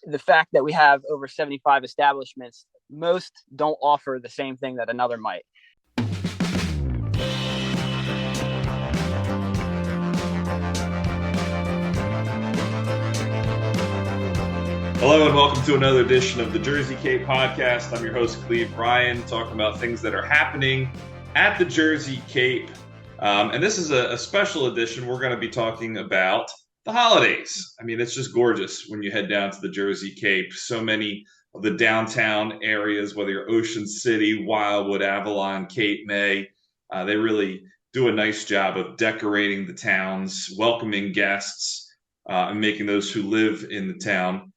the fact that we have over 75 establishments, most don't offer the same thing that another might. Hello and welcome to another edition of the Jersey Cape podcast. I'm your host, Cleve Bryan, talking about things that are happening at the Jersey Cape. And this is a special edition. We're going to be talking about the holidays. I mean, it's just gorgeous when you head down to the Jersey Cape. So many of the downtown areas, whether you're Ocean City, Wildwood, Avalon, Cape May, they really do a nice job of decorating the towns, welcoming guests, and making those who live in the town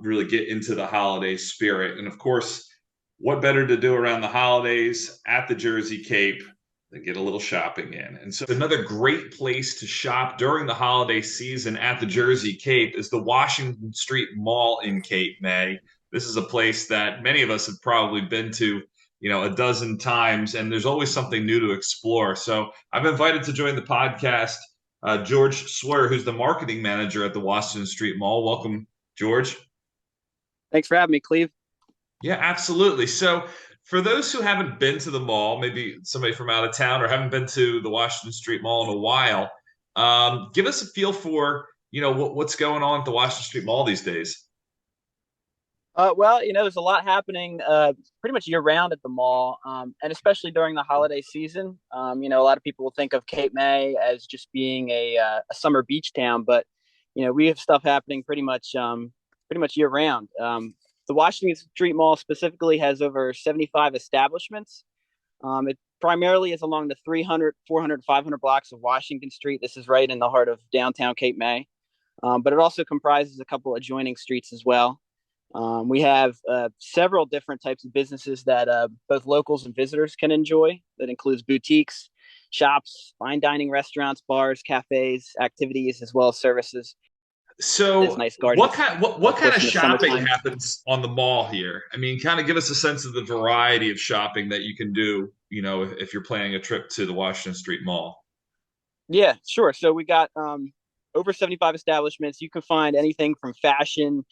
really get into the holiday spirit. And of course, what better to do around the holidays at the Jersey Cape than get a little shopping in? And so another great place to shop during the holiday season at the Jersey Cape is the Washington Street Mall in Cape May. This is a place that many of us have probably been to, a dozen times, and there's always something new to explore. So I've invited to join the podcast George Swoyer, who's the marketing manager at the Washington Street Mall. Welcome, George. Thanks for having me, Cleve. Yeah, absolutely. So for those who haven't been to the mall, maybe somebody from out of town or haven't been to the Washington Street Mall in a while, give us a feel for, what's going on at the Washington Street Mall these days. Well, there's a lot happening pretty much year round at the mall, and especially during the holiday season. A lot of people will think of Cape May as just being a summer beach town, but we have stuff happening pretty much year round. The Washington Street Mall specifically has over 75 establishments. It primarily is along the 300, 400, 500 blocks of Washington Street. This is right in the heart of downtown Cape May, but it also comprises a couple adjoining streets as well. We have several different types of businesses that both locals and visitors can enjoy. That includes boutiques, shops, fine dining restaurants, bars, cafes, activities, as well as services. So nice what kind of shopping happens on the mall here? I mean, kind of give us a sense of the variety of shopping that you can do, if you're planning a trip to the Washington Street Mall. Yeah, sure. So we got over 75 establishments. You can find anything from fashion,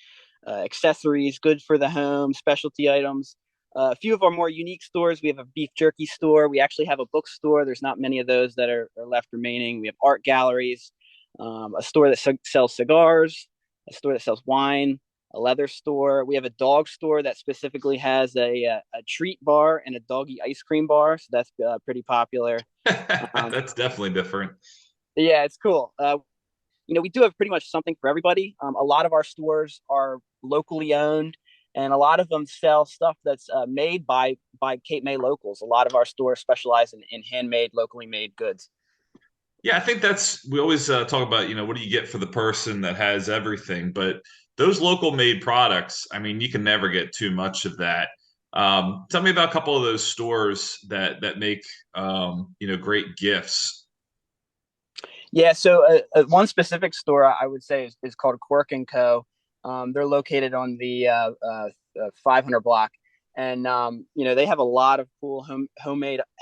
accessories, goods for the home, specialty items. A few of our more unique stores, we have a beef jerky store. We actually have a bookstore. There's not many of those that are left remaining. We have art galleries, a store that sells cigars, a store that sells wine, a leather store. We have a dog store that specifically has a treat bar and a doggy ice cream bar. So that's pretty popular. That's definitely different. Yeah, it's cool. We do have pretty much something for everybody. A lot of our stores are locally owned, and a lot of them sell stuff that's made by Cape May locals. A lot of our stores specialize in handmade, locally made goods. Yeah, I think we always talk about, what do you get for the person that has everything? But those local made products, I mean, you can never get too much of that. Tell me about a couple of those stores that make, great gifts. Yeah, so one specific store I would say is called Quirk & Co. They're located on the 500 block, and they have a lot of cool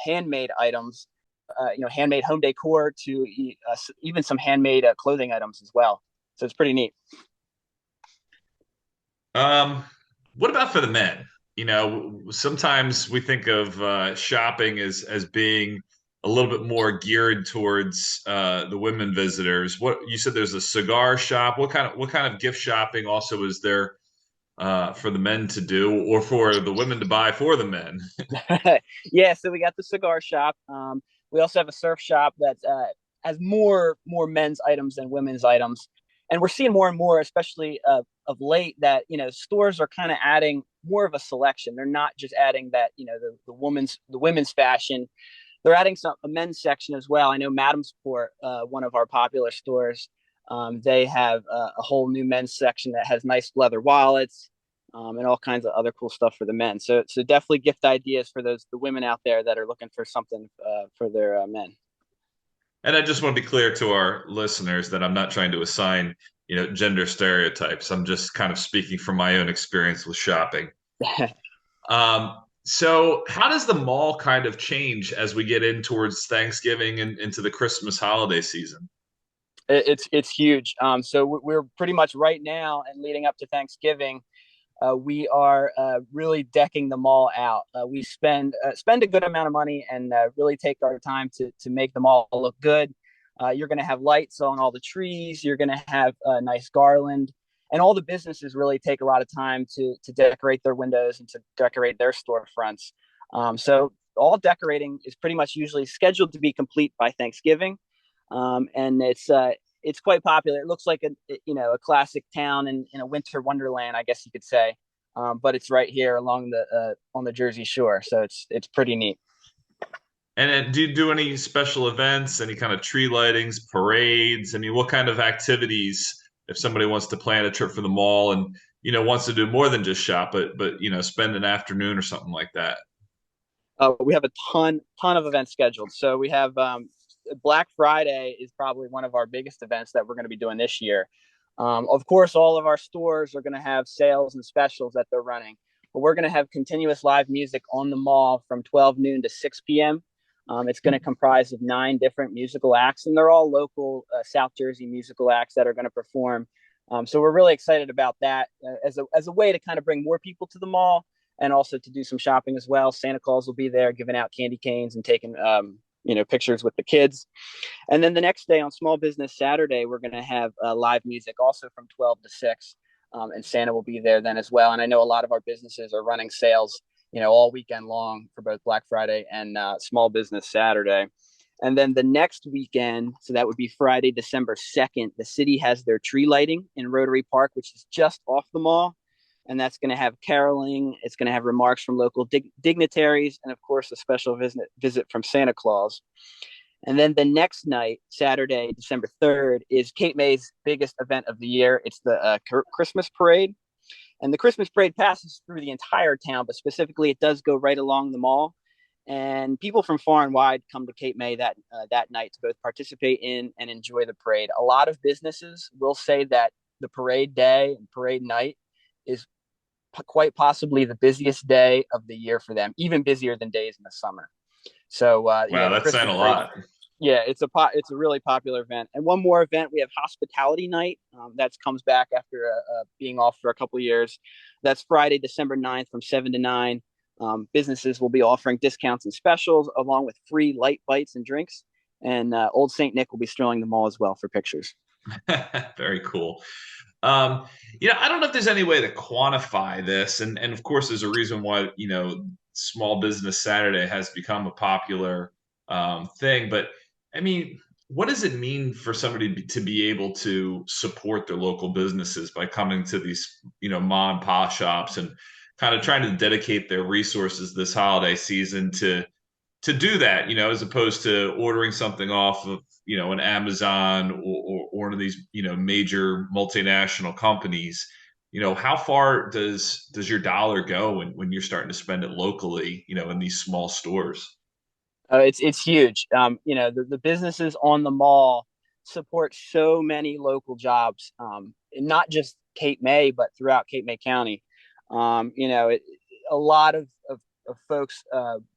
handmade items, handmade home decor to even some handmade clothing items as well. So it's pretty neat. What about for the men? Sometimes we think of shopping as being a little bit more geared towards the women visitors. What you said, there's a cigar shop. What kind of gift shopping also is there for the men to do, or for the women to buy for the men? Yeah, so we got the cigar shop. We also have a surf shop that has more men's items than women's items, and we're seeing more and more, especially of late, that stores are kind of adding more of a selection. They're not just adding that the women's fashion. They're adding a men's section as well. I know Madamsport, one of our popular stores, they have a whole new men's section that has nice leather wallets and all kinds of other cool stuff for the men. So definitely gift ideas for the women out there that are looking for something for their men. And I just want to be clear to our listeners that I'm not trying to assign, gender stereotypes. I'm just kind of speaking from my own experience with shopping. So how does the mall kind of change as we get in towards Thanksgiving and into the Christmas holiday season? It's huge. So we're pretty much right now and leading up to Thanksgiving. We are really decking the mall out. We spend a good amount of money and really take our time to make the mall look good. You're going to have lights on all the trees. You're going to have a nice garland, and all the businesses really take a lot of time to decorate their windows and to decorate their storefronts. So all decorating is pretty much usually scheduled to be complete by Thanksgiving, and it's quite popular. It looks like a classic town in a winter wonderland, I guess you could say. But it's right here along the on the Jersey Shore, so it's pretty neat. And then do you do any special events, any kind of tree lightings, parades? I mean, what kind of activities if somebody wants to plan a trip for the mall and wants to do more than just shop, but spend an afternoon or something like that? We have a ton of events scheduled. So we have Black Friday is probably one of our biggest events that we're going to be doing this year. Of course, all of our stores are going to have sales and specials that they're running, but we're going to have continuous live music on the mall from 12 noon to 6 p.m. It's going to comprise of 9 different musical acts, and they're all local South Jersey musical acts that are going to perform. So we're really excited about that as a way to kind of bring more people to the mall and also to do some shopping as well. Santa Claus will be there giving out candy canes and taking pictures with the kids. And then the next day on Small Business Saturday, we're going to have live music also from 12 to 6. And Santa will be there then as well. And I know a lot of our businesses are running sales, all weekend long for both Black Friday and Small Business Saturday. And then the next weekend, so that would be Friday, December 2nd, the city has their tree lighting in Rotary Park, which is just off the mall. And that's going to have caroling. It's going to have remarks from local dignitaries, and of course, a special visit from Santa Claus. And then the next night, Saturday, December 3rd, is Cape May's biggest event of the year. It's the Christmas parade. And the Christmas parade passes through the entire town, but specifically, it does go right along the mall. And people from far and wide come to Cape May that night to both participate in and enjoy the parade. A lot of businesses will say that the parade day and parade night is quite possibly the busiest day of the year for them, even busier than days in the summer. So Wow, the that's saying Christmas a parade, lot. yeah, it's a really popular event. And one more event, we have Hospitality Night. That comes back after being off for a couple of years. That's Friday, December 9th from 7 to 9. Businesses will be offering discounts and specials along with free light bites and drinks. And Old St. Nick will be strolling the mall as well for pictures. Very cool. Um, I don't know if there's any way to quantify this, and of course, there's a reason why Small Business Saturday has become a popular thing. But I mean, what does it mean for somebody to be able to support their local businesses by coming to these mom and pop shops and kind of trying to dedicate their resources this holiday season to do that, as opposed to ordering something off of, an Amazon or one of these, major multinational companies. How far does your dollar go when you're starting to spend it locally, in these small stores? It's huge. The businesses on the mall support so many local jobs, not just Cape May, but throughout Cape May County. A lot of folks,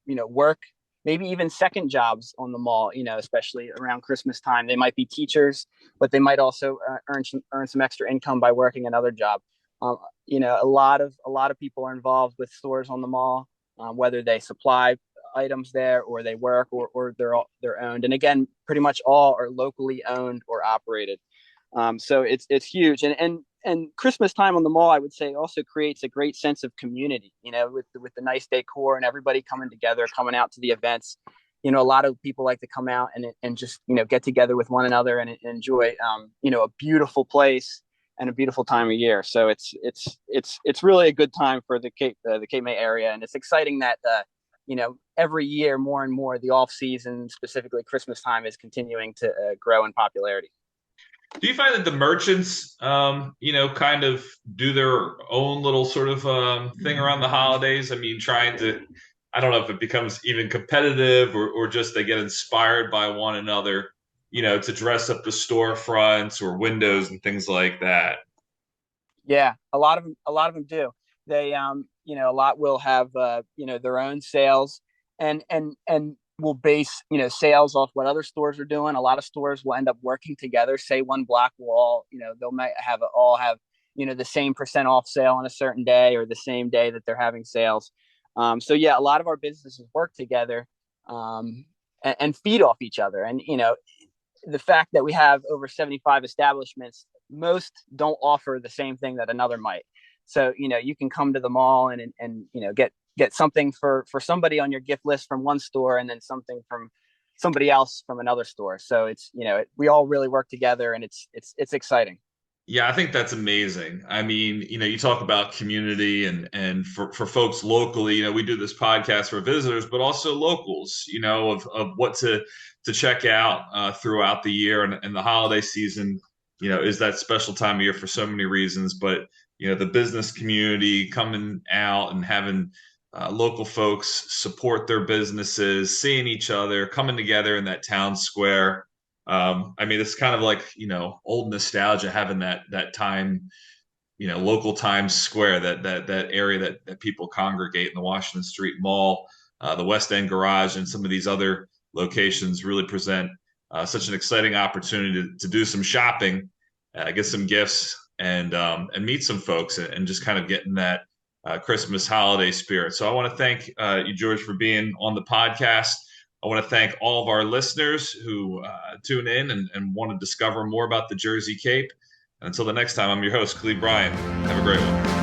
work maybe even second jobs on the mall. Especially around Christmas time, they might be teachers, but they might also earn some extra income by working another job. A lot of people are involved with stores on the mall, whether they supply items there or they work or they're owned. And again, pretty much all are locally owned or operated. So it's huge. And Christmas time on the mall, I would say, also creates a great sense of community, with the nice decor and everybody coming together, coming out to the events. A lot of people like to come out and just, get together with one another and enjoy, a beautiful place and a beautiful time of year. So it's really a good time for the Cape May area. And it's exciting that, every year more and more the off season, specifically Christmas time, is continuing to grow in popularity. Do you find that the merchants, kind of do their own little sort of thing around the holidays? I mean, trying to, I don't know if it becomes even competitive or just they get inspired by one another, to dress up the storefronts or windows and things like that. Yeah, a lot of them do. They a lot will have their own sales, and will base sales off what other stores are doing. A lot of stores will end up working together. Say one block will all they'll might all have the same percent off sale on a certain day or the same day that they're having sales. So yeah, a lot of our businesses work together, and feed off each other. And the fact that we have over 75 establishments, most don't offer the same thing that another might. So you can come to the mall and get something for somebody on your gift list from one store, and then something from somebody else from another store. So it's we all really work together, and it's exciting. Yeah, I think that's amazing. I mean, you talk about community and for folks locally, we do this podcast for visitors, but also locals, of what to check out throughout the year, and the holiday season, is that special time of year for so many reasons. But the business community coming out and having local folks support their businesses, seeing each other, coming together in that town square. I mean, it's kind of like, old nostalgia, having that time, local Times Square, that area that people congregate in the Washington Street Mall, the West End Garage, and some of these other locations really present such an exciting opportunity to do some shopping, get some gifts, and meet some folks, and just kind of get in that Christmas holiday spirit. So I want to thank you, George, for being on the podcast. I want to thank all of our listeners who tune in and want to discover more about the Jersey Cape. And until the next time, I'm your host, Cleve Bryan. Have a great one.